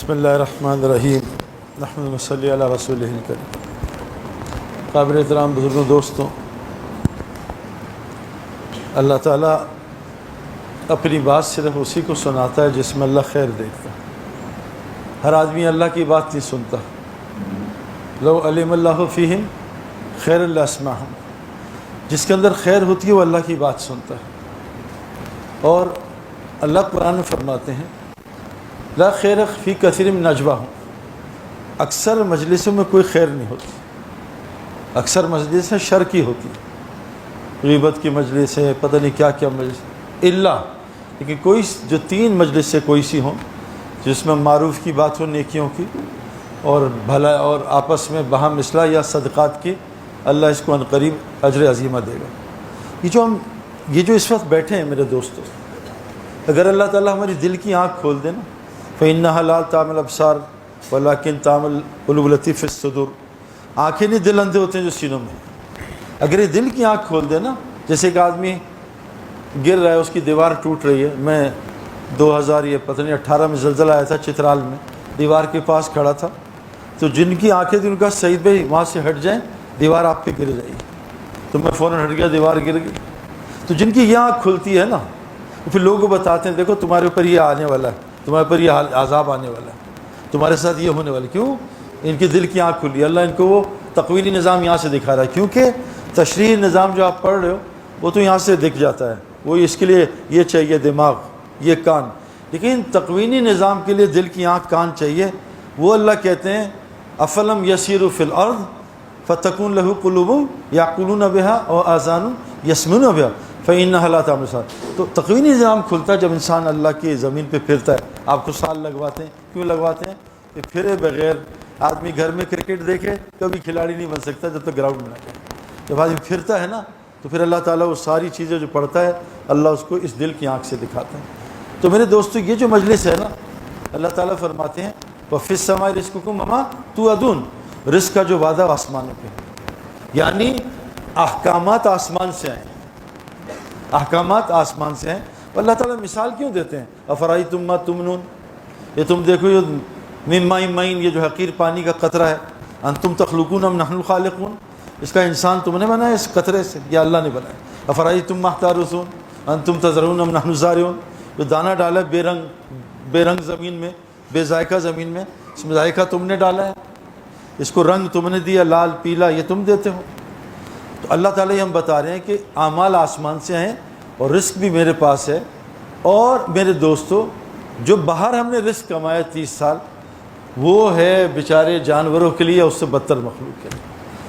بسم اللہ الرحمن الرحیم نحمد صلی علی رسول الکریم۔ قابل احترام بزرگوں، دوستوں، اللہ تعالیٰ اپنی بات صرف اسی کو سناتا ہے جس میں اللہ خیر دیکھتا ہے۔ ہر آدمی اللہ کی بات نہیں سنتا۔ لو علم اللہ فیہم خیر لاسمعہم، جس کے اندر خیر ہوتی ہے وہ اللہ کی بات سنتا ہے۔ اور اللہ قرآن میں فرماتے ہیں لا خیر فی کثیر من نجواہم، اکثر مجلسوں میں کوئی خیر نہیں ہوتی، اکثر مجلسیں شر کی ہوتی، غیبت کی مجلس ہے، پتہ نہیں کیا کیا مجلس، الا لیکن کوئی جو تین مجلس سے کوئی سی ہوں جس میں معروف کی بات ہو، نیکیوں کی اور بھلا اور آپس میں باہم اصلاح یا صدقات کی، اللہ اس کو عنقریب اجر عظیمہ دے گا۔ یہ جو اس وقت بیٹھے ہیں میرے دوستوں، اگر اللہ تعالیٰ ہماری دل کی آنکھ کھول دے نا، فَإِنَّهَا لَا تَعْمَى الْأَبْصَارُ وَلَكِنْ تَعْمَى الْقُلُوبُ الَّتِي فِي الصُّدُورِ، آنکھیں نہیں، دل اندھے ہوتے ہیں جو سینوں میں۔ اگر یہ دل کی آنکھ کھول دے نا، جیسے ایک آدمی گر رہا ہے، اس کی دیوار ٹوٹ رہی ہے، میں 2018 میں زلزلہ آیا تھا چترال میں، دیوار کے پاس کھڑا تھا، تو جن کی آنکھیں تھیں ان کا سعید بھائی وہاں سے ہٹ جائیں، دیوار آپ پہ گر جائے گی، تو میں فوراً ہٹ گیا، دیوار گر گئی۔ تو جن کی یہ آنکھ کھلتی ہے نا، پھر لوگوں کو بتاتے ہیں دیکھو تمہارے اوپر یہ آنے والا ہے، تمہارے اوپر یہ عذاب آنے والا ہے، تمہارے ساتھ یہ ہونے والا ہے۔ کیوں؟ ان کی دل کی آنکھ کھلی، اللہ ان کو وہ تقویلی نظام یہاں سے دکھا رہا ہے، کیونکہ تشریحی نظام جو آپ پڑھ رہے ہو وہ تو یہاں سے دکھ جاتا ہے، وہ اس کے لیے یہ چاہیے دماغ، یہ کان، لیکن تقوینی نظام کے لیے دل کی آنکھ کان چاہیے۔ وہ اللہ کہتے ہیں افلم یسیروا فی الارض فتکون لہ قلوب یعقلون بہا وآذان یسمعون بہا فإنہا لا تعمی الأبصار۔ تو تقوینی نظام کھلتا ہے جب انسان اللہ کی زمین پہ پھرتا ہے۔ آپ کو سال لگواتے ہیں، کیوں لگواتے ہیں؟ کہ پھرے بغیر آدمی گھر میں کرکٹ دیکھے کبھی کھلاڑی نہیں بن سکتا جب تک گراؤنڈ میں نہ جائے۔ جب آدمی پھرتا ہے نا تو پھر اللہ تعالیٰ وہ ساری چیزیں جو پڑھتا ہے اللہ اس کو اس دل کی آنکھ سے دکھاتا ہے۔ تو میرے دوستو، یہ جو مجلس ہے نا، اللہ تعالیٰ فرماتے ہیں وَفِي السَّمَاءِ رِزْقُكُمْ وَمَا تُوعَدُونَ، رزق کا جو وعدہ آسمانوں پہ، یعنی احکامات آسمان سے آئیں، احکامات آسمان سے ہیں۔ اللہ تعالیٰ مثال کیوں دیتے ہیں؟ افرأیتم ما تمنون، یہ تم دیکھو، یہ من ماء مہین، یہ جو حقیر پانی کا قطرہ ہے، انتم تخلقون ام نحن الخالقون، اس کا انسان تم نے بنایا اس قطرے سے یا اللہ نے بنایا؟ افرأیتم ما تحرثون انتم تزرعون ام نحن الزارعون، جو دانہ ڈالا ہے بے رنگ زمین میں، بے ذائقہ زمین میں، اس میں ذائقہ تم نے ڈالا ہے، اس کو رنگ تم نے دیا، لال پیلا، یہ تم دیتے ہو۔ تو اللہ تعالیٰ یہ ہم بتا رہے ہیں کہ اعمال آسمان سے ہیں اور رزق بھی میرے پاس ہے۔ اور میرے دوستو، جو باہر ہم نے رزق کمایا 30 سال، وہ ہے بیچارے جانوروں کے لیے، اس سے بدتر مخلوق کے لیے۔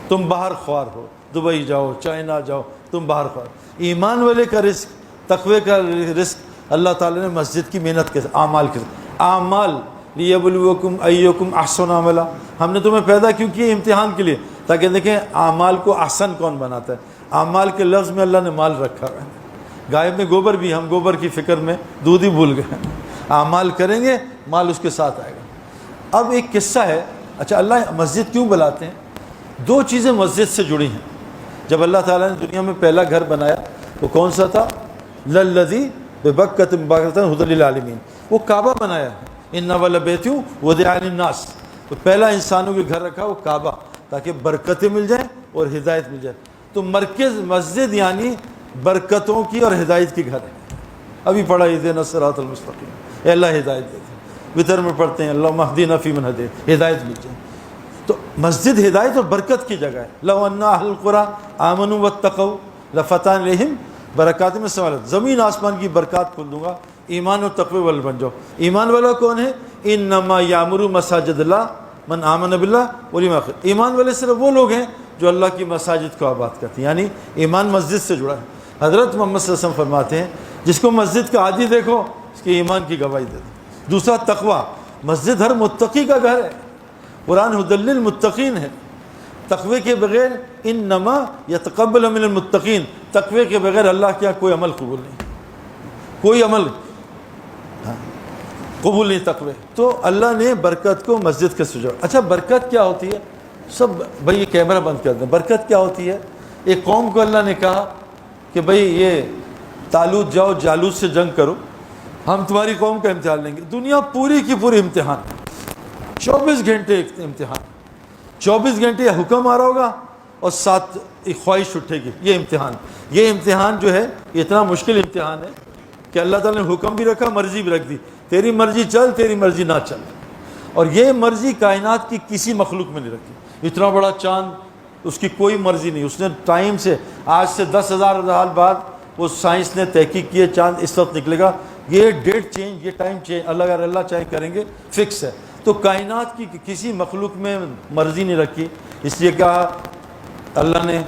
تم باہر خوار ہو، دبئی جاؤ، چائنا جاؤ، تم باہر خوار۔ ایمان والے کا رزق، تقوی کا رزق اللہ تعالیٰ نے مسجد کی محنت کے اعمال کے اعمال لیبلوکم ایکم احسن عملا، ہم نے تمہیں پیدا کیوں کیا؟ امتحان کے لیے، تاکہ دیکھیں اعمال کو احسن کون بناتا ہے۔ اعمال کے لفظ میں اللہ نے مال رکھا ہے، گائے میں گوبر بھی، ہم گوبر کی فکر میں دودھ ہی بھول گئے۔ اعمال کریں گے، مال اس کے ساتھ آئے گا۔ اب ایک قصہ ہے، اچھا اللہ مسجد کیوں بلاتے ہیں؟ دو چیزیں مسجد سے جڑی ہیں۔ جب اللہ تعالیٰ نے دنیا میں پہلا گھر بنایا وہ کون سا تھا؟ للذی ببکۃ مبارکۃ ھدی للعالمین، وہ کعبہ بنایا ہے۔ ان اول بیت وضع للناس، تو پہلا انسانوں کے گھر رکھا وہ کعبہ، تاکہ برکتیں مل جائیں اور ہدایت مل جائے۔ تو مرکز مسجد یعنی برکتوں کی اور ہدایت کی گھر ہے۔ ابھی پڑھا اہدنا الصراط المستقیم، اے اللہ ہدایت دے دے، وطر میں پڑھتے ہیں اللہم اہدنا فیمن ہدیت، ہدایت مل جائے۔ تو مسجد ہدایت اور برکت کی جگہ ہے۔ لو ان اہل القری آمنوا واتقوا لفتحنا علیہم برکات من السماء، زمین آسمان کی برکات کھول دوں گا، ایمان و تقوی والے بن جاؤ۔ ایمان والا کون ہے؟ انما یامر مساجد اللہ من آمن باللہ والیوم الآخر، ایمان والے صرف وہ لوگ ہیں جو اللہ کی مساجد کو آباد کرتے ہیں، یعنی ایمان مسجد سے جڑا ہے۔ حضرت محمد صلی اللہ علیہ وسلم فرماتے ہیں جس کو مسجد کا عادی دیکھو اس کے ایمان کی گواہی دے دو۔ دوسرا تقوی، مسجد ہر متقی کا گھر ہے، قرآن ھدی للمتقین ہے۔ تقوی کے بغیر انما یتقبل من المتقین، تقوی کے بغیر اللہ کیا کوئی عمل قبول نہیں، کوئی عمل قبول نہیں تقوی۔ تو اللہ نے برکت کو مسجد کے سجا۔ اچھا برکت کیا ہوتی ہے؟ سب بھائی یہ کیمرہ بند کر دیں، برکت کیا ہوتی ہے؟ ایک قوم کو اللہ نے کہا کہ بھئی یہ طالوت جاؤ جالوت سے جنگ کرو، ہم تمہاری قوم کا امتحان لیں گے۔ دنیا پوری کی پوری امتحان، 24 گھنٹے ایک امتحان, 24 گھنٹے حکم آ رہا ہوگا اور ساتھ ایک خواہش اٹھے گی. یہ امتحان جو ہے اتنا مشکل امتحان ہے کہ اللہ تعالیٰ نے حکم بھی رکھا, مرضی بھی رکھ دی, تیری مرضی چل, تیری مرضی نہ چل. اور یہ مرضی کائنات کی کسی مخلوق میں نہیں رکھی. اتنا بڑا چاند, اس کی کوئی مرضی نہیں, اس نے ٹائم سے, آج سے 10,000 سال بعد وہ سائنس نے تحقیق کی ہے چاند اس وقت نکلے گا, یہ ڈیٹ چینج, یہ ٹائم چینج اللہ چاہے کریں گے, فکس ہے. تو کائنات کی کسی مخلوق میں مرضی نہیں رکھی. اس لیے کہا اللہ نے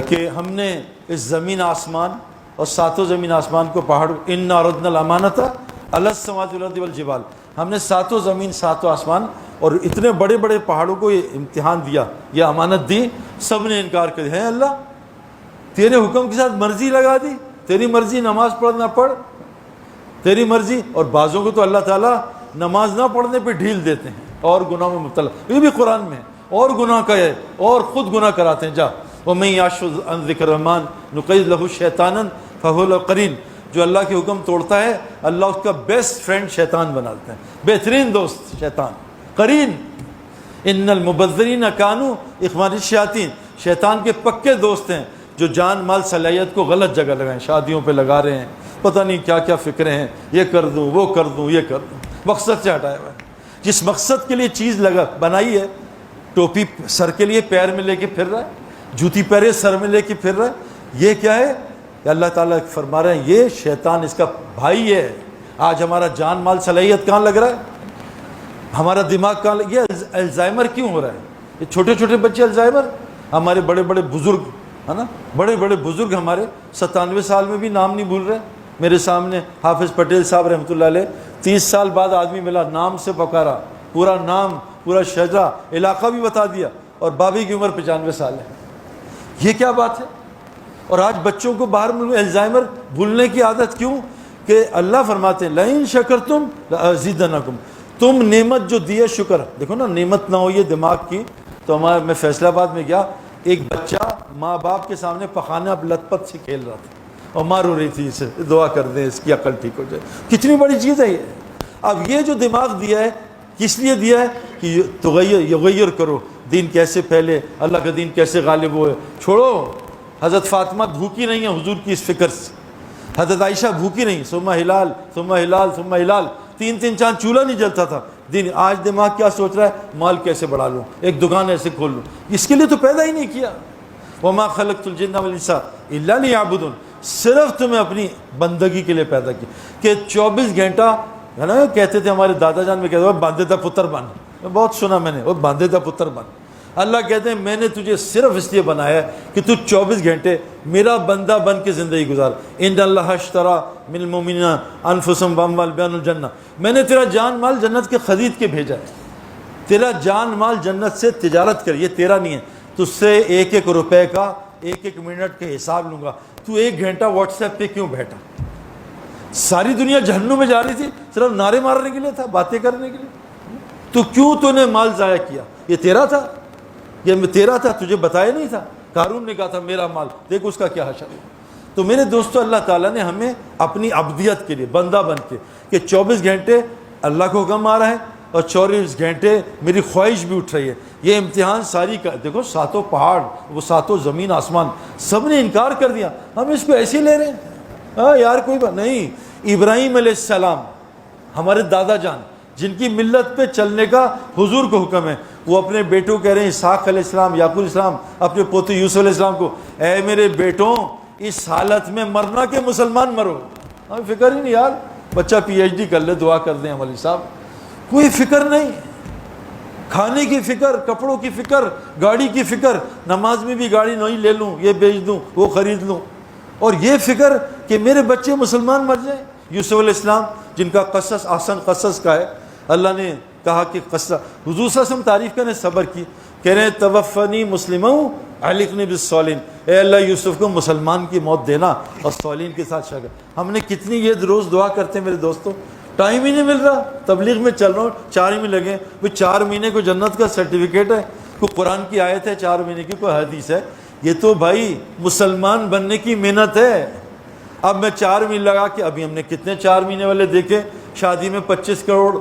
کہ ہم نے اس زمین آسمان اور ساتوں زمین آسمان کو پہاڑ, انا عرضنا الامانۃ علی السماوات والارض والجبال, ہم نے ساتوں زمین ساتوں آسمان اور اتنے بڑے بڑے پہاڑوں کو یہ امتحان دیا, یہ امانت دی, سب نے انکار کر دیا. اللہ تیرے حکم کے ساتھ مرضی لگا دی, تیری مرضی نماز پڑھنا پڑھ, تیری مرضی. اور بعضوں کو تو اللہ تعالیٰ نماز نہ پڑھنے پہ ڈھیل دیتے ہیں اور گناہ میں مبتلا, یہ بھی قرآن میں ہے, اور گناہ کا ہے اور خود گناہ کراتے ہیں. جا وَمَن يَعْشُ عَن ذِكْرِ الرَّحْمَٰنِ نُقَيِّضْ لَهُ شَيْطَانًا فَهُوَ لَهُ قَرِينٌ. جو اللہ کے حکم توڑتا ہے اللہ اس کا بیسٹ فرینڈ شیطان بنا دیتا ہے, بہترین دوست شیطان, قرین. ان المبذرین کانوا اخوان الشیاطین, شیطان کے پکے دوست ہیں جو جان مال صلاحیت کو غلط جگہ لگائیں, شادیوں پہ لگا رہے ہیں, پتہ نہیں کیا کیا فکریں ہیں, یہ کر دوں وہ کر دوں یہ کر دوں, مقصد سے ہٹایا ہوا ہے. جس مقصد کے لیے چیز بنائی ہے, ٹوپی سر کے لیے پیر میں لے کے پھر رہا ہے, جوتی پہرے سر میں لے کے پھر رہا ہے, یہ کیا ہے؟ کہ اللہ تعالیٰ فرما رہے ہیں یہ شیطان اس کا بھائی ہے. آج ہمارا جان مال صلاحیت کہاں لگ رہا ہے, ہمارا دماغ کہاں یہ الزائمر کیوں ہو رہا ہے؟ یہ چھوٹے چھوٹے بچے الزائمر, ہمارے بڑے بڑے بزرگ ہے نا, بڑے بڑے بزرگ ہمارے 97 سال میں بھی نام نہیں بھول رہے. میرے سامنے حافظ پٹیل صاحب رحمۃ اللہ علیہ, 30 سال بعد آدمی ملا, نام سے پکارا, پورا نام, پورا شجرا, علاقہ بھی بتا دیا, اور بابی کی عمر 95 سال ہے. یہ کیا بات ہے؟ اور آج بچوں کو باہر میں الزائمر, بھولنے کی عادت کیوں؟ کہ اللہ فرماتے ہیں لئن شکرتم لازیدنکم, تم نعمت جو دی ہے شکر. دیکھو نا, نعمت نہ ہو یہ دماغ کی تو میں فیصل آباد میں گیا, ایک بچہ ماں باپ کے سامنے پخانے اب لت پت سے کھیل رہا تھا اور ماں رو رہی تھی, اسے دعا کر دیں اس کی عقل ٹھیک ہو جائے. کتنی بڑی چیز ہے یہ. اب یہ جو دماغ دیا ہے کس لیے دیا ہے؟ کہ یغیر کرو, دین کیسے پھیلے, اللہ کا دین کیسے غالب ہوئے. چھوڑو, حضرت فاطمہ بھوکی نہیں ہے حضور کی اس فکر سے, حضرت عائشہ بھوکی نہیں, ثم ہلال ثم ہلال ثم ہلال, 3 چاند چولہا نہیں جلتا تھا. دین آج دماغ کیا سوچ رہا ہے؟ مال کیسے بڑھا لوں, ایک دکان ایسے کھول لوں. اس کے لیے تو پیدا ہی نہیں کیا. وما خلقت الجن والانس الا لیعبدون, صرف تمہیں اپنی بندگی کے لیے پیدا کیا. کہ 24 گھنٹہ ہے نا, کہتے تھے ہمارے دادا جان میں کہتے تھے باندھے دا پتر بن, بہت سنا میں نے, وہ باندھے دا پتر بن. اللہ کہتے ہیں میں نے تجھے صرف اس لیے بنایا ہے کہ تو 24 گھنٹے میرا بندہ بن کے زندگی گزار. ان اللہ اشترى من المؤمنین انفسهم واموالهم بان الجنہ, میں نے تیرا جان مال جنت کے خرید کے بھیجا ہے. تیرا جان مال جنت سے تجارت کر, یہ تیرا نہیں ہے. تجھ سے 1-1 روپے کا 1-1 منٹ کا حساب لوں گا. تو 1 گھنٹہ واٹس ایپ پہ کیوں بیٹھا؟ ساری دنیا جہنم میں جا رہی تھی, صرف نعرے مارنے کے لیے تھا, باتیں کرنے کے لیے. تو کیوں تو نے مال ضائع کیا؟ یہ تیرا تھا, یہ تیرا تھا, تجھے بتایا نہیں تھا؟ قارون نے کہا تھا میرا مال, دیکھ اس کا کیا حشر ہے. تو میرے دوستو, اللہ تعالیٰ نے ہمیں اپنی عبدیت کے لیے بندہ بن کے, کہ 24 گھنٹے اللہ کو حکم آ رہا ہے اور 24 گھنٹے میری خواہش بھی اٹھ رہی ہے. یہ امتحان ساری کا, دیکھو ساتوں پہاڑ, وہ ساتوں زمین آسمان, سب نے انکار کر دیا. ہم اس کو ایسے ہی لے رہے ہیں, ہاں یار کوئی بات نہیں. ابراہیم علیہ السلام ہمارے دادا جان, جن کی ملت پہ چلنے کا حضور کو حکم ہے, وہ اپنے بیٹوں کہہ رہے ہیں, اسحاق علیہ السلام, یعقوب علیہ السلام, اپنے پوتے یوسف علیہ السلام کو, اے میرے بیٹوں اس حالت میں مرنا کہ مسلمان مرو. ہمیں فکر ہی نہیں یار, بچہ PhD کر لے, دعا کر دیں علی صاحب, کوئی فکر نہیں. کھانے کی فکر, کپڑوں کی فکر, گاڑی کی فکر, نماز میں بھی گاڑی نہیں لے لوں, یہ بیچ دوں, وہ خرید لوں. اور یہ فکر کہ میرے بچے مسلمان مر جائیں. یوسف علیہ السلام جن کا قصص احسن قصص کا ہے, اللہ نے کہا کہ قصہ, حضور صلی اللہ علیہ وسلم تعریف کرنے صبر کی, کہہ رہے ہیں توفنی مسلموں الحقنی بالصالحین, اے اللہ یوسف کو مسلمان کی موت دینا اور صالحین کے ساتھ شامل. ہم نے کتنی یہ روز دعا کرتے ہیں میرے دوستوں, ٹائم ہی نہیں مل رہا. تبلیغ میں چل رہا ہوں, 4 مہینے لگے, وہ 4 مہینے کو جنت کا سرٹیفکیٹ ہے, کوئی قرآن کی آیت ہے 4 مہینے کی, کوئی حدیث ہے. یہ تو بھائی مسلمان بننے کی محنت ہے. اب میں 4 مہینے لگا کے, ابھی ہم نے کتنے 4 مہینے والے دیکھے, شادی میں 25 کروڑ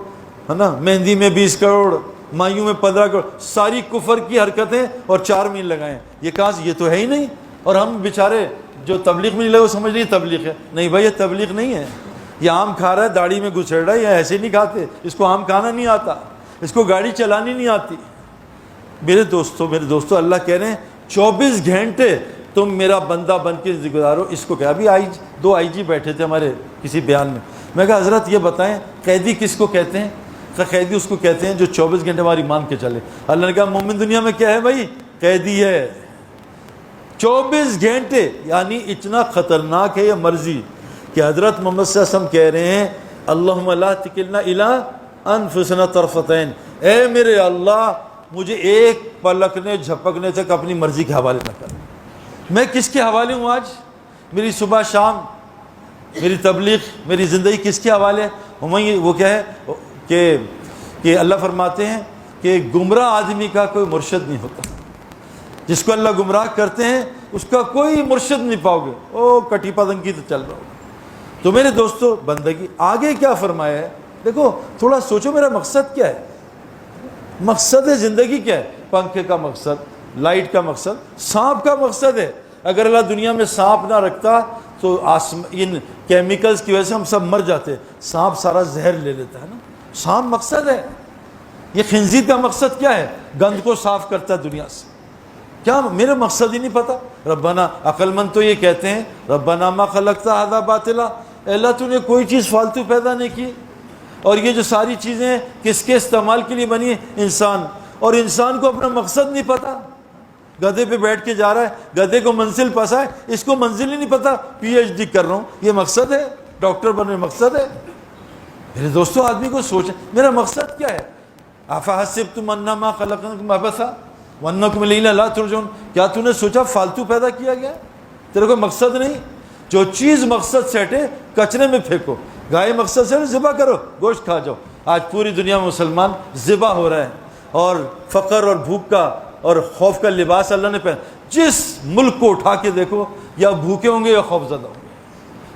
ہے نا, مہندی میں 20 کروڑ, مایوں میں 15 کروڑ، ساری کفر کی حرکتیں اور 4 میل لگائیں، یہ کہاں سے؟ یہ تو ہے ہی نہیں۔ اور ہم بیچارے جو تبلیغ میں نہیں لگے وہ سمجھ نہیں تبلیغ ہے، نہیں بھائی یہ تبلیغ نہیں ہے، یہ آم کھا رہا ہے داڑھی میں گھسیڑ رہا ہے، یہ ایسے نہیں کھاتے، اس کو آم کھانا نہیں آتا، اس کو گاڑی چلانی نہیں آتی۔ میرے دوستو اللہ کہہ رہے ہیں 24 گھنٹے تم میرا بندہ بن کے گزارو۔ اس کو کہا، ابھی دو آئی جی بیٹھے تھے ہمارے کسی بیان میں کہا حضرت یہ بتائیں قیدی کس کو کہتے ہیں؟ کہ قیدی اس کو کہتے ہیں جو 24 گھنٹے ہماری مان کے چلے۔ اللہ نے کہا مومن دنیا میں کیا ہے بھائی؟ قیدی ہے۔ 24 گھنٹے یعنی اتنا خطرناک ہے یہ مرضی کہ حضرت محمد صلی اللہ علیہ وسلم کہہ رہے ہیں اللہم لا تکلنا الی انفسنا طرفۃ عین، اے میرے اللہ مجھے ایک پلکنے جھپکنے تک اپنی مرضی کے حوالے نہ کر۔ میں کس کے حوالے ہوں آج؟ میری صبح شام، میری تبلیغ، میری زندگی کس کے حوالے ہے؟ وہ کیا ہے کہ اللہ فرماتے ہیں کہ گمراہ آدمی کا کوئی مرشد نہیں ہوتا، جس کو اللہ گمراہ کرتے ہیں اس کا کوئی مرشد نہیں پاؤ گے، او کٹی پتنگ کی تو چل رہا ہوگا۔ تو میرے دوستو بندگی آگے کیا فرمایا ہے؟ دیکھو تھوڑا سوچو میرا مقصد کیا ہے، مقصد زندگی کیا ہے؟ پنکھے کا مقصد، لائٹ کا مقصد، سانپ کا مقصد ہے۔ اگر اللہ دنیا میں سانپ نہ رکھتا تو ان کیمیکلز کی وجہ سے ہم سب مر جاتے، سانپ سارا زہر لے لیتا ہے نا، سانپ مقصد ہے۔ یہ خنزیر کا مقصد کیا ہے؟ گند کو صاف کرتا ہے دنیا سے۔ کیا میرے مقصد ہی نہیں پتا؟ ربنا، عقل مند تو یہ کہتے ہیں ربنا ما خلقت ھذا باطلا، اللہ تو نے کوئی چیز فالتو پیدا نہیں کی، اور یہ جو ساری چیزیں کس کے استعمال کے لیے بنی ہے؟ انسان، اور انسان کو اپنا مقصد نہیں پتا، گدھے پہ بیٹھ کے جا رہا ہے، گدھے کو منزل پسا ہے، اس کو منزل ہی نہیں پتا، پی ایچ ڈی کر رہا ہوں، یہ مقصد ہے؟ ڈاکٹر بننے مقصد ہے؟ میرے دوستو آدمی کو سوچیں میرا مقصد کیا ہے؟ افحسبتم انما خلقناکم عبثا وانکم الینا لا ترجعون، کیا تو نے سوچا فالتو پیدا کیا گیا؟ تیرے کو مقصد نہیں؟ جو چیز مقصد سیٹے کچرے میں پھینکو، گائے مقصد سے ذبح کرو، گوشت کھا جاؤ۔ آج پوری دنیا میں مسلمان ذبح ہو رہے ہیں، اور فقر اور بھوک کا اور خوف کا لباس اللہ نے پہنا، جس ملک کو اٹھا کے دیکھو یا بھوکے ہوں گے یا خوف زدہ ہوں گے۔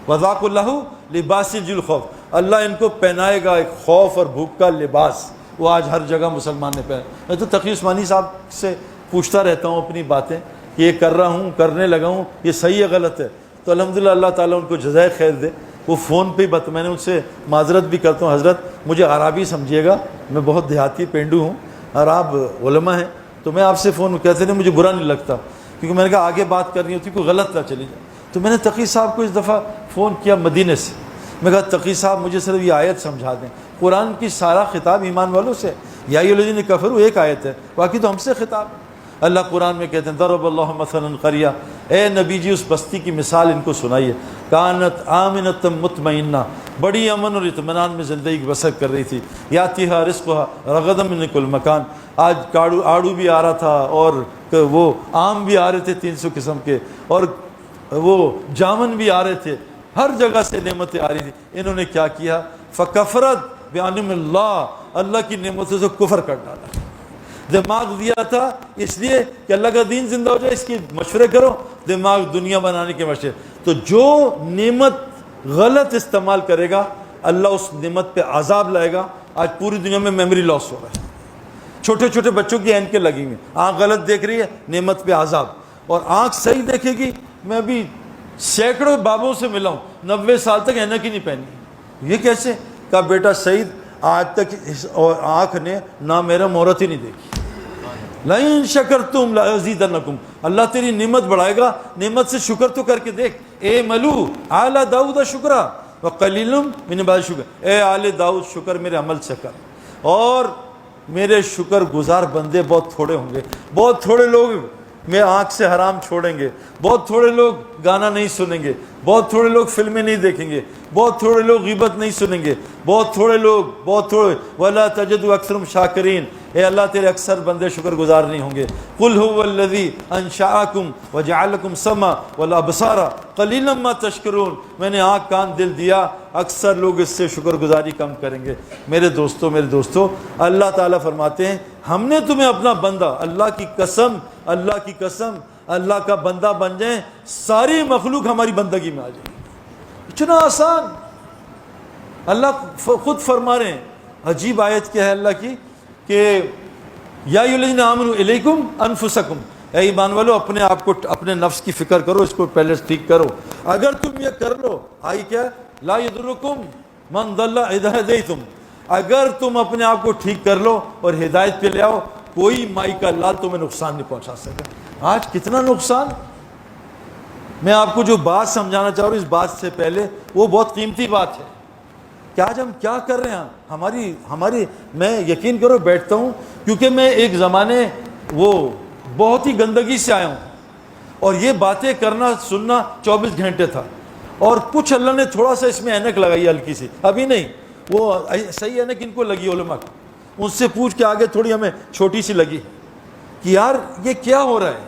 وذاق اللہ لباس الخوف، اللہ ان کو پہنائے گا ایک خوف اور بھوک کا لباس، وہ آج ہر جگہ مسلمان نے پہنا۔ میں تو تقی عثمانی صاحب سے پوچھتا رہتا ہوں اپنی باتیں کہ یہ کر رہا ہوں، کرنے لگا ہوں، یہ صحیح ہے غلط ہے؟ تو الحمدللہ اللہ تعالیٰ ان کو جزائے خیر دے، وہ فون پہ ہی میں نے ان سے معذرت بھی کرتا ہوں، حضرت مجھے عربی سمجھیے گا، میں بہت دیہاتی پینڈو ہوں اور آپ علماء ہیں، تو میں آپ سے فون کہتے نہیں، مجھے برا نہیں لگتا، کیونکہ میں نے کہا آگے بات کرنی ہوتی کوئی غلط نہ چلی جائے۔ تو میں نے تقی صاحب کو اس دفعہ فون کیا مدینے سے، میں کہا تقی صاحب مجھے صرف یہ آیت سمجھا دیں، قرآن کی سارا خطاب ایمان والوں سے، یا ایھا الذین کفروا ایک آیت ہے، باقی تو ہم سے خطاب۔ اللہ قرآن میں کہتے ہیں ضرب اللہ مثلا قریہ، اے نبی جی اس بستی کی مثال ان کو سنائیے، کانت آمنۃ مطمئنہ، بڑی امن اور اطمینان میں زندگی بسر کر رہی تھی، یاتیھا رزقھا رغدا من کل مکان، آج آڑو بھی آ رہا تھا اور وہ آم بھی آ رہے تھے 300 قسم کے، اور وہ جامن بھی آ رہے تھے، ہر جگہ سے نعمتیں آ رہی تھی۔ انہوں نے کیا کیا؟ فکفرت بانعم اللہ، اللہ کی نعمتوں سے کفر کر ڈالا۔ دماغ دیا تھا اس لیے کہ اللہ کا دین زندہ ہو جائے، اس کی مشورے کرو، دماغ دنیا بنانے کے مشورے۔ تو جو نعمت غلط استعمال کرے گا اللہ اس نعمت پہ عذاب لائے گا۔ آج پوری دنیا میں میموری لاس ہو رہا ہے، چھوٹے چھوٹے بچوں کی اینکیں لگی ہوئی، آنکھ غلط دیکھ رہی ہے، نعمت پہ عذاب، اور آنکھ صحیح دیکھے گی۔ میں ابھی سینکڑوں بابوں سے ملا ہوں 90 سال تک اینک ہی نہیں پہنی، یہ کیسے؟ کہا بیٹا سعید آج تک آنکھ نے نامحرم عورت ہی نہیں دیکھی۔ لئن شکرتم لازیدنکم، اللہ تیری نعمت بڑھائے گا، نعمت سے شکر تو کر کے دیکھ۔ اے ملو آل داؤد شکرا وقلیل من عبادی شکر، اے آل داؤد شکر میرے عمل سے کر، اور میرے شکر گزار بندے بہت تھوڑے ہوں گے۔ بہت تھوڑے لوگ میں آنکھ سے حرام چھوڑیں گے، بہت تھوڑے لوگ گانا نہیں سنیں گے، بہت تھوڑے لوگ فلمیں نہیں دیکھیں گے، بہت تھوڑے لوگ غیبت نہیں سنیں گے، بہت تھوڑے لوگ، بہت تھوڑے۔ وَلَا تَجِدُ أَكْثَرَهُمْ شَاكِرِينَ، اے اللہ تیرے اکثر بندے شکر گزار نہیں ہوں گے۔ قُلْ هُوَ الَّذِي أَنشَأَكُمْ وَجَعَلَ لَكُمْ السَّمْعَ وَالْأَبْصَارَ قَلِيلًا مَا تَشْكُرُونَ، میں نے آنکھ کان دل دیا، اکثر لوگ اس سے شکر گزاری کم کریں گے۔ میرے دوستو اللہ تعالیٰ فرماتے ہیں ہم نے تمہیں اپنا بندہ، اللہ کی قسم، اللہ کی قسم، اللہ کا بندہ بن جائیں، ساری مخلوق ہماری بندگی میں آ جائے، اتنا آسان۔ اللہ خود فرما رہے ہیں، عجیب آیت کیا ہے اللہ کی، کہ یا ایھالذین آمنوا الیکم انفسکم، اے ایمان والو اپنے آپ کو، اپنے نفس کی فکر کرو، اس کو پہلے ٹھیک کرو. اگر تم یہ کر لو، آئی کیا، لا یضرکم من ضل اذا ہدیتم، اگر تم اپنے آپ کو ٹھیک کر لو اور ہدایت پہ لے آؤ، کوئی مائی کا لال تمہیں نقصان نہیں پہنچا سکے. آج کتنا نقصان. میں آپ کو جو بات سمجھانا چاہ رہا ہوں اس بات سے پہلے، وہ بہت قیمتی بات ہے کہ آج ہم کیا کر رہے ہیں. ہماری میں یقین کرو بیٹھتا ہوں، کیونکہ میں ایک زمانے وہ بہت ہی گندگی سے آیا ہوں، اور یہ باتیں کرنا سننا 24 گھنٹے تھا. اور کچھ اللہ نے تھوڑا سا اس میں اینک لگائی ہلکی سی، ابھی نہیں، وہ صحیح اینک ان کو لگی علماء کو، ان سے پوچھ کے آگے تھوڑی ہمیں چھوٹی سی لگی کہ یار یہ کیا ہو رہا ہے،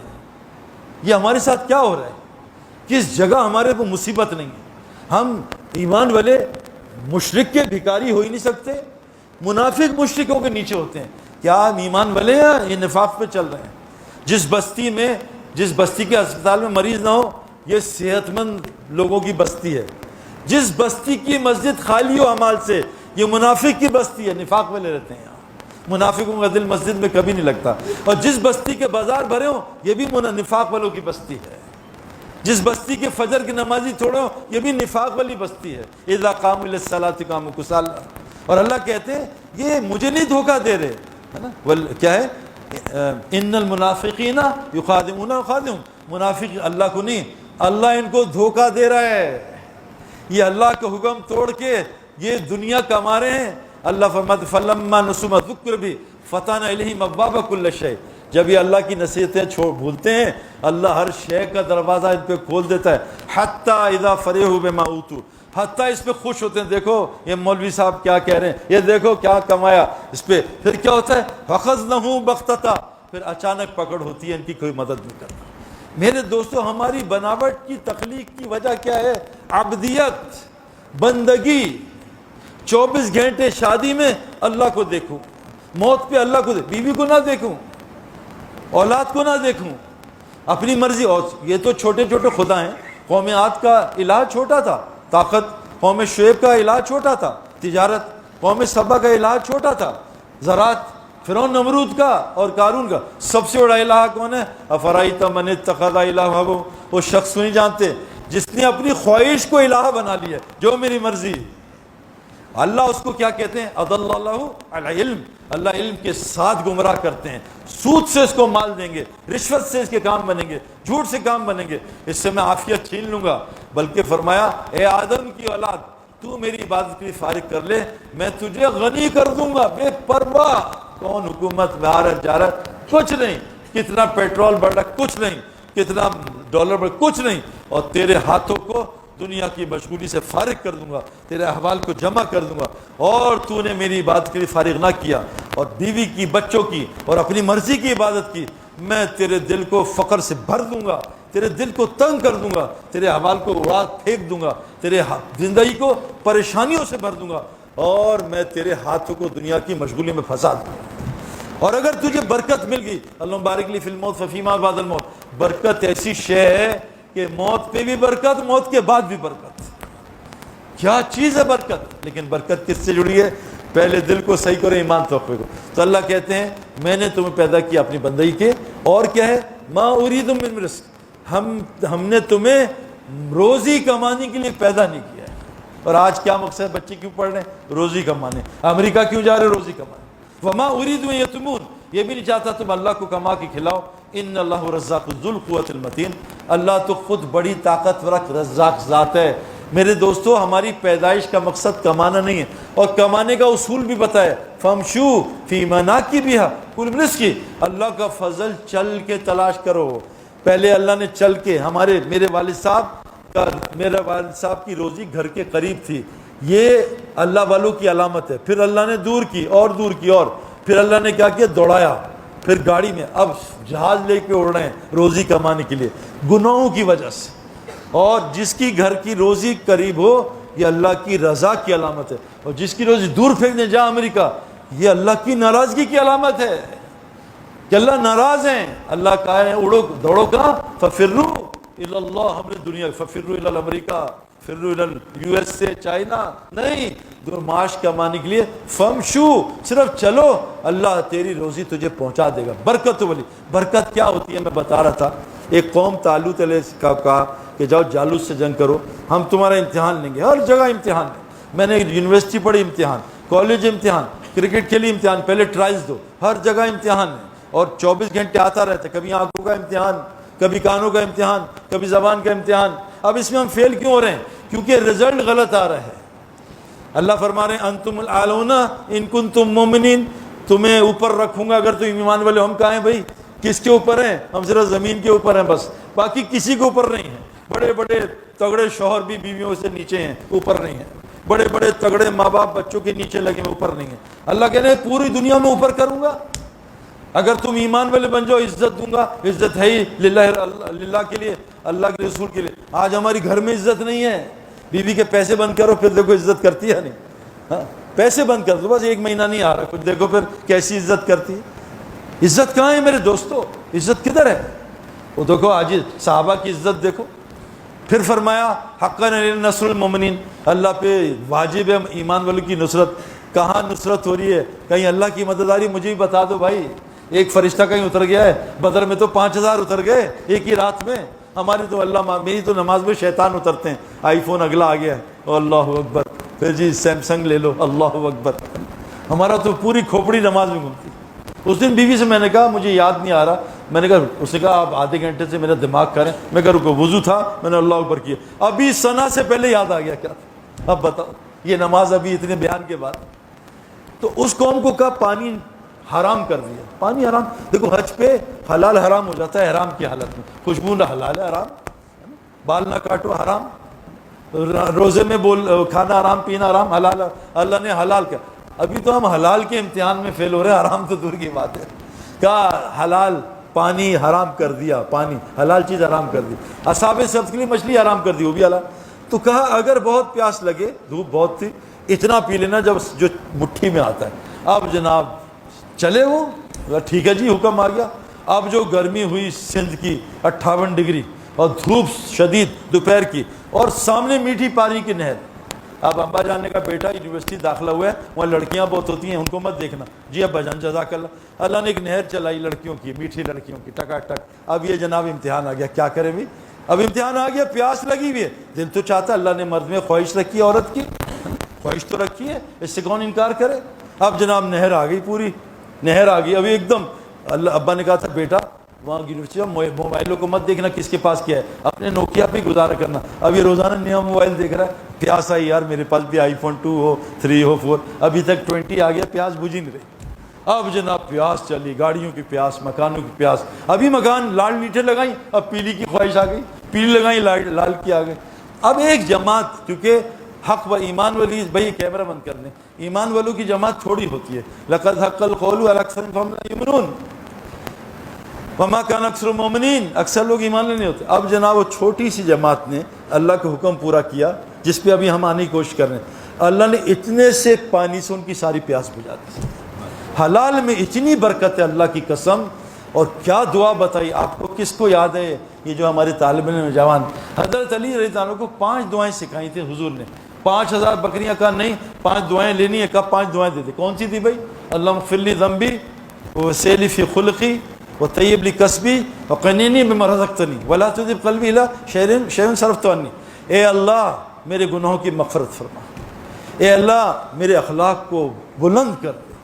یہ ہمارے ساتھ کیا ہو رہا ہے، کس جگہ ہمارے کو مصیبت نہیں ہے. ہم ایمان والے مشرک کے بھکاری ہو ہی نہیں سکتے، منافق مشرکوں کے نیچے ہوتے ہیں. کیا ہم ایمان والے ہیں یہ نفاق پہ چل رہے ہیں؟ جس بستی کے اسپتال میں مریض نہ ہو، یہ صحت مند لوگوں کی بستی ہے. جس بستی کی مسجد خالی ہو اعمال سے، یہ منافق کی بستی ہے، نفاق والے رہتے ہیں یہاں. منافقوں کا دل مسجد میں کبھی نہیں لگتا. اور جس بستی کے بازار بھرے ہوں، یہ بھی نفاق والوں کی بستی ہے. جس بستی کے فجر کی نمازی تھوڑے ہوں، یہ بھی نفاق والی بستی ہے. اذا قاموا للصلاۃ قاموا کسالى. اور اللہ کہتے ہیں یہ مجھے نہیں دھوکہ دے رہے، ہے نا. کیا ہے، ان المنافقین یخادعون خادعون، منافق اللہ کو نہیں، اللہ ان کو دھوکہ دے رہا ہے. یہ اللہ کا حکم توڑ کے یہ دنیا کما رہے ہیں. اللہ فرماتے فلما نسوا ما ذکروا بہ فتحنا الیہم ابواب کل شیء. جب یہ اللہ کی نصیحتیں بھولتے ہیں، اللہ ہر شے کا دروازہ ان پہ کھول دیتا ہے. حتی اذا فرحوا بما اوتوا، حتیٰ اس پہ خوش ہوتے ہیں، دیکھو یہ مولوی صاحب کیا کہہ رہے ہیں، یہ دیکھو کیا کمایا اس پہ. پھر کیا ہوتا ہے، فَأَخَذْنَهُ بَغْتَةً، پھر اچانک پکڑ ہوتی ہے، ان کی کوئی مدد نہیں کرتا. میرے دوستو، ہماری بناوٹ کی تخلیق کی وجہ کیا ہے؟ عبدیت، بندگی. 24 گھنٹے شادی میں اللہ کو دیکھوں، موت پہ اللہ کو دیکھوں، بیوی کو نہ دیکھوں، اولاد کو نہ دیکھوں، اپنی مرضی. اور یہ تو چھوٹے چھوٹے خدا ہیں. قوم عاد کا الہ چھوٹا تھا، طاقت. قوم شعیب کا الہ چھوٹا تھا، تجارت. قوم سبا کا الہ چھوٹا تھا، زراعت. فرعون نمرود کا اور قارون کا سب سے بڑا الہ کون ہے؟ افرائیت من اتخذ الہہ، وہ شخص نہیں جانتے جس نے اپنی خواہش کو الہ بنا لیا، جو میری مرضی. اللہ اس کو کیا کہتے ہیں؟ اضل اللہ علی علم. اللہ علم کے ساتھ گمراہ کرتے ہیں. سود سے اس کو مال دیں گے، رشوت سے اس کے کام بنیں گے، جھوٹ سے کام بنیں گے، اس سے میں عافیت چھین لوں گا. بلکہ فرمایا اے آدم کی اولاد، تو میری عبادت کے لیے فارغ کر لے، میں تجھے غنی کر دوں گا بے پرواہ. کون حکومت میں آ رہا جا رہا، کچھ نہیں. کتنا پیٹرول بڑھ رہا، کچھ نہیں. کتنا ڈالر بڑھ، کچھ نہیں. اور تیرے ہاتھوں کو دنیا کی مشغولی سے فارغ کر دوں گا، تیرے احوال کو جمع کر دوں گا. اور تو نے میری عبادت کے لیے فارغ نہ کیا اور بیوی کی، بچوں کی اور اپنی مرضی کی عبادت کی، میں تیرے دل کو فقر سے بھر دوں گا، تیرے دل کو تنگ کر دوں گا، تیرے احوال کو اڑا پھینک دوں گا، تیرے زندگی کو پریشانیوں سے بھر دوں گا، اور میں تیرے ہاتھوں کو دنیا کی مشغولی میں پھنسا دوں گا. اور اگر تجھے برکت مل گئی، اللہم بارک لی فی الموت وفیما بعد الموت، برکت ایسی شے ہے کہ موت پہ بھی برکت، موت کے بعد بھی برکت. کیا چیز ہے برکت؟ لیکن برکت کس سے جڑی ہے؟ پہلے دل کو صحیح کرو، ایمان توقع کو. تو اللہ کہتے ہیں میں نے تمہیں پیدا کیا اپنی بندگی کے، اور کیا ہے، ما ارید من رزق، ہم نے تمہیں روزی کمانے کے لیے پیدا نہیں کیا ہے. اور آج کیا مقصد ہے؟ بچے کیوں پڑھ رہے ہیں؟ روزی کمانے. امریکہ کیوں جا رہے ہیں؟ روزی کمانے. وما ارید ان یتمون، یہ بھی نہیں چاہتا تم اللہ کو کما کے کھلاؤ. ان اللہ رزاق ذو القوۃ المتین، اللہ تو خود بڑی طاقتور رزاق ذات ہے. میرے دوستو، ہماری پیدائش کا مقصد کمانا نہیں ہے، اور کمانے کا اصول بھی پتہ ہے. فمشو فی مناکبہا کلوا من رزقہ، اللہ کا فضل چل کے تلاش کرو. پہلے اللہ نے چل کے، میرے والد صاحب کی روزی گھر کے قریب تھی، یہ اللہ والوں کی علامت ہے. پھر اللہ نے دور کی اور دور کی، اور پھر اللہ نے کیا کیا؟ دوڑایا. پھر گاڑی میں، اب جہاز لے کے اڑ رہے ہیں روزی کمانے کے لیے، گناہوں کی وجہ سے. اور جس کی گھر کی روزی قریب ہو، یہ اللہ کی رضا کی علامت ہے. اور جس کی روزی دور پھینک دیں، جہاں امریکہ، یہ اللہ کی ناراضگی کی علامت ہے کہ اللہ ناراض ہیں. اللہ کہا ہے اڑو، دوڑو کہاں؟ ففروا الا اللہ، ہم نے دنیا ففروا الی امریکہ، فروا الی یو ایس سے، چائنا، نہیں، معاش کمانے کے لیے فمشو، صرف چلو، اللہ تیری روزی تجھے پہنچا دے گا۔ برکت والی برکت کیا ہوتی ہے میں بتا رہا تھا، ایک قوم طالوت علیہ کا کہا کہ جاؤ جالوت سے جنگ کرو، ہم تمہارا امتحان لیں گے، ہر جگہ امتحان ہے، میں نے یونیورسٹی پڑھی امتحان، کالج امتحان، کرکٹ کے لیے امتحان، پہلے ٹرائلز دو، ہر جگہ امتحان ہے، اور 24 گھنٹے آتا رہتا ہے، کبھی آنکھوں کا امتحان، کبھی کانوں کا امتحان، کبھی زبان کا امتحان۔ اب اس میں ہم فیل کیوں ہو رہے ہیں؟ کیونکہ رزلٹ غلط آ رہا ہے۔ اللہ فرما رہے ہیں انتم الاعلون ان کنتم مومنین، تمہیں اوپر رکھوں گا اگر تم ایمان والے ہو۔ ہم کہاں ہیں بھائی؟ کس کے اوپر ہیں؟ ہم صرف زمین کے اوپر ہیں بس، باقی کسی کے اوپر نہیں ہیں۔ بڑے بڑے تگڑے شوہر بھی بیویوں سے نیچے ہیں، اوپر نہیں ہیں۔ بڑے بڑے تگڑے ماں باپ بچوں کے نیچے لگے ہیں، اوپر نہیں ہیں۔ اللہ کہہ رہے ہیں پوری دنیا میں اوپر کروں گا اگر تم ایمان والے بن جاؤ، عزت دوں گا۔ عزت ہے ہی للہ کے لیے، اللہ کے رسول کے لیے۔ آج ہماری گھر میں عزت نہیں ہے۔ بیوی کے پیسے بند کرو پھر دیکھو عزت کرتی ہے نہیں، ہاں پیسے بند کر دو، بس ایک مہینہ نہیں آ رہا، کچھ دیکھو پھر کیسی عزت کرتی ہے۔ عزت کہاں ہے میرے دوستو؟ عزت کدھر ہے؟ وہ دیکھو آج صحابہ کی عزت دیکھو۔ پھر فرمایا حقا نصر المؤمنین، اللہ پہ واجب ہے ایمان والوں کی نصرت۔ کہاں نصرت ہو رہی ہے؟ کہیں اللہ کی مدد آ رہی؟ مجھے بھی بتا دو بھائی۔ ایک فرشتہ کہیں اتر گیا ہے؟ بدر میں تو 5000 اتر گئے ایک ہی رات میں۔ ہماری تو میری تو نماز میں شیطان اترتے ہیں۔ آئی فون اگلا آ گیا ہے، اللہ اکبر، پھر جی سیمسنگ لے لو، اللہ اکبر۔ ہمارا تو پوری کھوپڑی نماز میں گھومتی۔ اس دن بیوی سے میں نے کہا مجھے یاد نہیں آ رہا، میں نے کہا، اس نے کہا آپ آدھے گھنٹے سے میرا دماغ کریں۔ میں کہا رکو، وضو تھا، میں نے اللہ اکبر کیا، ابھی ثنا سے پہلے یاد آ گیا کیا تھا؟ اب بتاؤ، یہ نماز ابھی اتنے بیان کے بعد۔ تو اس قوم کو کہا پانی حرام کر دیا، پانی حرام۔ دیکھو حج پہ حلال حرام ہو جاتا ہے احرام کی حالت میں، خوشبو نہ حلال ہے حرام، بال نہ کاٹو حرام، روزے میں کھانا حرام، پینا حرام، حلال اللہ نے حلال کیا۔ ابھی تو ہم حلال کے امتحان میں فیل ہو رہے ہیں، حرام تو دور کی بات ہے۔ کہا حلال پانی حرام کر دیا، پانی حلال چیز حرام کر دی۔ اصحاب سبت کے لیے مچھلی حرام کر دی، وہ بھی حلال۔ تو کہا اگر بہت پیاس لگے، دھوپ بہت تھی، اتنا پی لینا جب جو مٹھی میں آتا ہے۔ اب جناب چلے وہ، ٹھیک ہے جی حکم آ گیا۔ اب جو گرمی ہوئی سندھ کی 58 ڈگری اور دھوپ شدید دوپہر کی، اور سامنے میٹھی پانی کی نہر۔ اب ابا جان نے کہا بیٹا یونیورسٹی داخلہ ہوا ہے، وہاں لڑکیاں بہت ہوتی ہیں، ان کو مت دیکھنا۔ جی ابا جان جزاک اللہ۔ اللہ نے ایک نہر چلائی لڑکیوں کی، میٹھی لڑکیوں کی، ٹکا ٹک۔ اب یہ جناب امتحان آ گیا، کیا کرے بھی؟ اب امتحان آ گیا، پیاس لگی ہوئی ہے، دل تو چاہتا، اللہ نے مرد میں خواہش رکھی ہے، عورت کی خواہش تو رکھی ہے، اس سے کون انکار کرے؟ اب جناب نہر آ گئی، پوری نہر آ گئی۔ ابھی ایک دم اللہ ابا نے کہا تھا بیٹا وہاں یونیورسٹی موبائلوں کو مت دیکھنا کس کے پاس کیا ہے، اپنے نوکیا پہ گزارا کرنا۔ اب یہ روزانہ نیا موبائل دیکھ رہا ہے، پیاس آئی یار میرے پاس بھی آئی فون 2 ہو 3 ہو 4، ابھی تک 20 آ گیا، پیاس بجھ ہی نہیں رہی۔ اب جناب پیاس چلی، گاڑیوں کی پیاس، مکانوں کی پیاس۔ ابھی مکان لال میٹھے لگائیں، اب پیلی کی خواہش آ گئی، پیلی لگائیں، لال کی آ گئی۔ اب ایک جماعت، کیونکہ حق و ایمان والی، بھائی کیمرہ بند کر دیں، ایمان والوں کی جماعت تھوڑی ہوتی ہے۔ لقد حق القول علی اکثرهم فهم لا یؤمنون وما كان اکثر المؤمنین، اکثر لوگ ایمان نہیں ہوتے۔ اب جناب وہ چھوٹی سی جماعت نے اللہ کا حکم پورا کیا، جس پہ ابھی ہم آنے کی کوشش کر رہے ہیں۔ اللہ نے اتنے سے پانی سے ان کی ساری پیاس بجھا دی۔ حلال میں اتنی برکت ہے اللہ کی قسم۔ اور کیا دعا بتائی آپ کو، کس کو یاد ہے یہ جو ہمارے طالب علم نوجوان، حضرت علی رضی اللہ عنہ کو 5 دعائیں سکھائی تھیں حضور نے۔ 5000 بکریاں کا نہیں، 5 دعائیں لینی ہے، کب 5 دعائیں دیتے؟ کون سی تھی بھائی؟ اللہم اغفر لی ذنبی وسعلی فی خلقی وطیب لی کسبی وقنینی مما رزقتنی ولا تزغ قلبی الی شیء صرفته عنی۔ اے اللہ میرے گناہوں کی مغفرت فرما، اے اللہ میرے اخلاق کو بلند کر دے،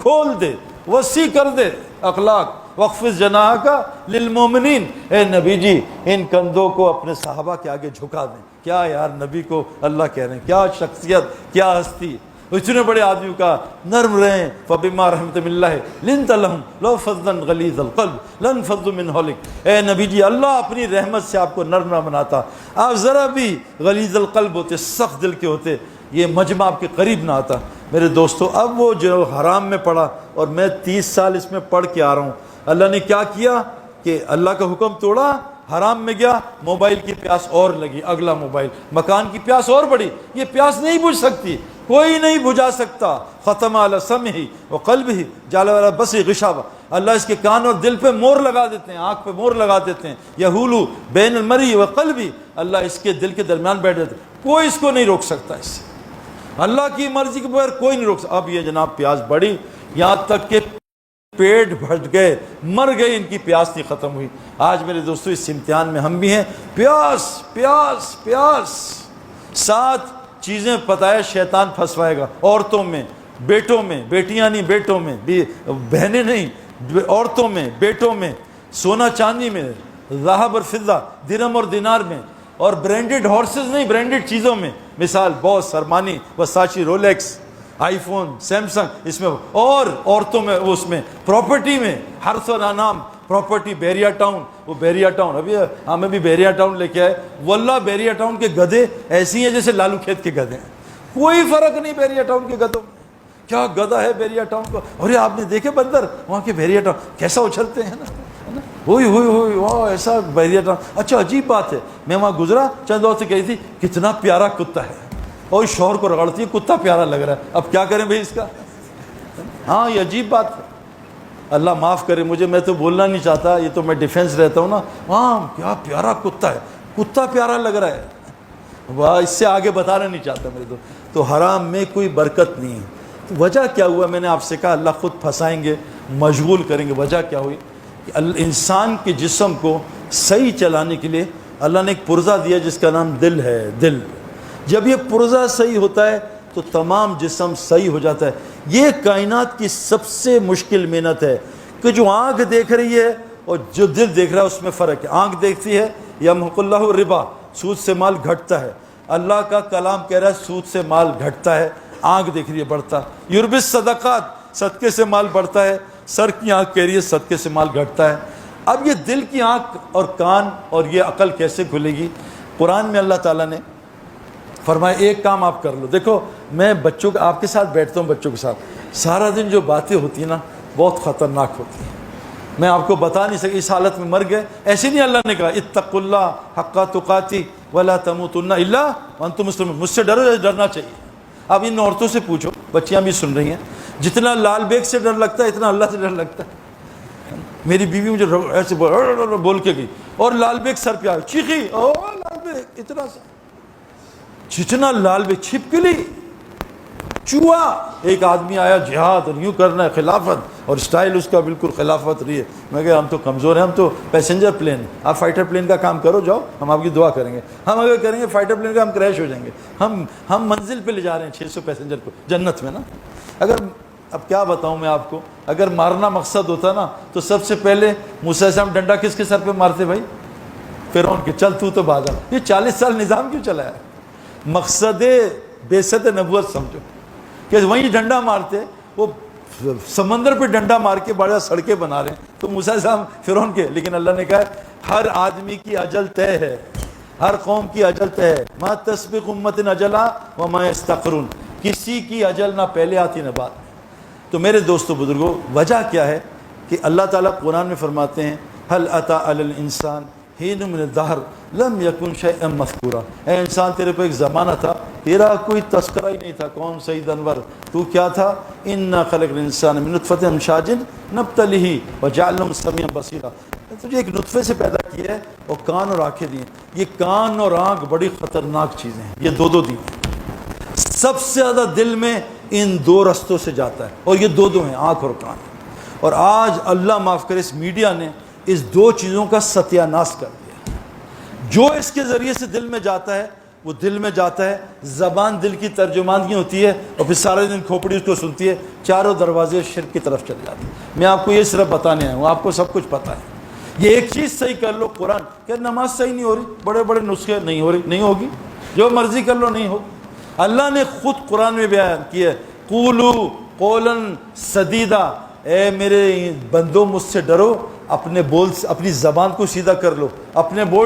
کھول دے، وسیع کر دے اخلاق۔ وقفز جناحک للمؤمنین، اے نبی جی ان کندھوں کو اپنے صحابہ کے آگے جھکا دیں۔ کیا یار نبی کو اللہ کہہ رہے ہیں، کیا شخصیت، کیا ہستی۔ اتنے بڑے آدمی کا نرم رہیں، فبما رحمۃ من اللہ لنت لہم لو فظا غلیظ القلب لانفضوا من حولک۔ اے نبی جی اللہ اپنی رحمت سے آپ کو نرم نہ بناتا، آپ ذرا بھی غلیظ القلب ہوتے، سخت دل کے ہوتے، یہ مجمع آپ کے قریب نہ آتا۔ میرے دوستو اب وہ جو حرام میں پڑا، اور میں 30 سال اس میں پڑھ کے آ رہا ہوں، اللہ نے کیا کیا کہ اللہ کا حکم توڑا، حرام میں گیا، موبائل کی پیاس اور لگی، اگلا موبائل، مکان کی پیاس اور بڑی۔ یہ پیاس نہیں بجھ سکتی، کوئی نہیں بجھا سکتا۔ ختم علی سمعہ وقلبہ جعل علی بصرہ غشاوہ، اللہ اس کے کان اور دل پہ مور لگا دیتے ہیں, آنکھ پہ مور لگا دیتے ہیں. یحولو بین المرئی و قلبی, اللہ اس کے دل کے درمیان بیٹھ جاتے ہیں, کوئی اس کو نہیں روک سکتا. اس سے اللہ کی مرضی کے بغیر کوئی نہیں روک سکتا. اب یہ جناب پیاس بڑھی, یہاں تک کہ پیٹ بھر گئے, مر گئے, ان کی پیاس نہیں ختم ہوئی. آج میرے دوستو اس امتحان میں ہم بھی ہیں, پیاس پیاس پیاس. 7 چیزیں پتہ ہے شیطان پھنسوائے گا عورتوں میں, بیٹوں میں, بیٹیاں نہیں بیٹوں میں, بہنیں نہیں, عورتوں میں, بیٹوں میں, سونا چاندی میں, ذہب اور فضہ, درہم اور دینار میں, اور برانڈڈ ہارسز نہیں, برانڈڈ چیزوں میں, مثال بوس, ارمانی, وساچی, رولیکس, آئی فون, سیمسنگ, اس میں, اور عورتوں میں, اس میں پراپرٹی میں, حرث و انعام, پراپرٹی. بیریا ٹاؤن, وہ بیریا ٹاؤن, ابھی ہمیں بھی بیریا ٹاؤن لے کے آئے. واللہ بیریا ٹاؤن کے گدھے ایسی ہیں جیسے لالو کھیت کے گدھے ہیں, کوئی فرق نہیں بیریا ٹاؤن کے گدھوں میں. کیا گدھا ہے بیریا ٹاؤن کو. اور یہ آپ نے دیکھے بندر وہاں کے بیریا ٹاؤن کیسا اچھلتے ہیں نا, ہوئی ہوئی ہوئی واہ ایسا بیریا ٹاؤن. اچھا عجیب بات ہے, میں وہاں گزرا چند دور سے کہی تھی کتنا پیارا کتا ہے, اور شوہر کو رگڑتی ہے, کتا پیارا لگ رہا ہے, اب کیا کریں بھائی اس کا. ہاں یہ عجیب بات ہے, اللہ معاف کرے مجھے, میں تو بولنا نہیں چاہتا, یہ تو میں ڈیفینس رہتا ہوں نا. ہاں کیا پیارا کتا ہے, کتا پیارا لگ رہا ہے, واہ اس سے آگے بتانا نہیں چاہتا میرے تو حرام میں کوئی برکت نہیں ہے. تو وجہ کیا ہوا, میں نے آپ سے کہا اللہ خود پھنسائیں گے, مشغول کریں گے. وجہ کیا ہوئی کہ انسان کے جسم کو صحیح چلانے کے لیے اللہ نے ایک پرزہ دیا جس کا نام دل ہے. دل جب یہ پرزہ صحیح ہوتا ہے تو تمام جسم صحیح ہو جاتا ہے. یہ کائنات کی سب سے مشکل محنت ہے کہ جو آنکھ دیکھ رہی ہے اور جو دل دیکھ رہا ہے اس میں فرق ہے. آنکھ دیکھتی ہے یمحق اللہ الربا, سود سے مال گھٹتا ہے. اللہ کا کلام کہہ رہا ہے سود سے مال گھٹتا ہے, آنکھ دیکھ رہی ہے بڑھتا. یربی الصدقات, صدقے سے مال بڑھتا ہے. سر کی آنکھ کہہ رہی ہے صدقے سے مال گھٹتا ہے. اب یہ دل کی آنکھ اور کان اور یہ عقل کیسے کھلے گی. قرآن میں اللہ تعالیٰ نے فرمایا ایک کام آپ کر لو. دیکھو میں بچوں کا آپ کے ساتھ بیٹھتا ہوں, بچوں کے ساتھ سارا دن جو باتیں ہوتی ہیں نا بہت خطرناک ہوتی ہیں, میں آپ کو بتا نہیں سکتا. اس حالت میں مر گئے ایسے نہیں, اللہ نے کہا اتقوا اللہ حق تقاتی ولا تموتن الا وانتم مسلمون, مجھ سے ڈرو جیسے ڈرنا چاہیے. اب ان عورتوں سے پوچھو, بچیاں بھی سن رہی ہیں, جتنا لال بیگ سے ڈر لگتا ہے اتنا اللہ سے ڈر لگتا ہے. میری بیوی مجھے ایسے بول کے گئی اور لال بیگ سر پہ آئے, چیخی او لال بیگ, اتنا سا جتنا لال بیگ چھپکلی چوہا. ایک آدمی آیا جہاد اور یوں کرنا ہے خلافت, اور اسٹائل اس کا بالکل خلافت رہی ہے. میں کہا ہم تو کمزور ہیں, ہم تو پیسنجر پلین ہیں, آپ فائٹر پلین کا کام کرو, جاؤ ہم آپ کی دعا کریں گے. ہم اگر کریں گے فائٹر پلین کا ہم کریش ہو جائیں گے. ہم منزل پہ لے جا رہے ہیں 600 پیسنجر کو جنت میں نا. اگر اب کیا بتاؤں میں آپ کو, اگر مارنا مقصد ہوتا نا تو سب سے پہلے موسیٰ علیہ السلام ڈنڈا کس کے سر پہ مارتے بھائی, فرعون کے. چل تو بھاگا. یہ 40 سال نظام کیوں چلا ہے. مقصد بعثت نبوت سمجھو کہ وہیں ڈنڈا مارتے, وہ سمندر پہ ڈنڈا مار کے بڑا سڑکیں بنا رہے ہیں. تو موسیٰ علیہ السلام فرعون کے, لیکن اللہ نے کہا ہر آدمی کی اجل طے ہے, ہر قوم کی اجل طے ہے. ما تسبق امت اجلا وما یستأخرون, کسی کی اجل نہ پہلے آتی نہ بعد. تو میرے دوستو بزرگوں, وجہ کیا ہے کہ اللہ تعالیٰ قرآن میں فرماتے ہیں هل اتى على الانسان حین من الدہر لم یکن شیئا مذکورا. اے انسان تیرے پہ ایک زمانہ تھا تیرا کوئی تذکرہ ہی نہیں تھا. کون سعید انور, تو کیا تھا. انا خلق الانسان من نطفۃ امشاج نبتلہ وجعلناہ سمیعا بصیرا. تجھے ایک نطفے سے پیدا کیا ہے اور کان اور آنکھیں دی. یہ کان اور آنکھ بڑی خطرناک چیزیں ہیں, یہ دو دی. سب سے زیادہ دل میں ان 2 رستوں سے جاتا ہے, اور یہ 2 ہیں, آنکھ اور کان. اور آج اللہ معاف کرے اس میڈیا نے اس 2 چیزوں کا ستیہ ناش کر دیا. جو اس کے ذریعے سے دل میں جاتا ہے وہ دل میں جاتا ہے. زبان دل کی ترجمانگی ہوتی ہے, اور پھر سارے دن کھوپڑی اس کو سنتی ہے, چاروں دروازے شرک کی طرف چل جاتے ہیں. میں آپ کو یہ صرف بتانے آیا ہوں, آپ کو سب کچھ پتہ ہے. یہ ایک چیز صحیح کر لو, قرآن کہ نماز صحیح نہیں ہو رہی, بڑے بڑے نسخے نہیں ہو رہی, نہیں ہوگی, جو مرضی کر لو نہیں ہوگی. اللہ نے خود قرآن میں بیان کیا ہے قولوا قولا سدیدا, اے میرے بندوں مجھ سے ڈرو, اپنے بول اپنی زبان کو سیدھا کر لو, اپنے بول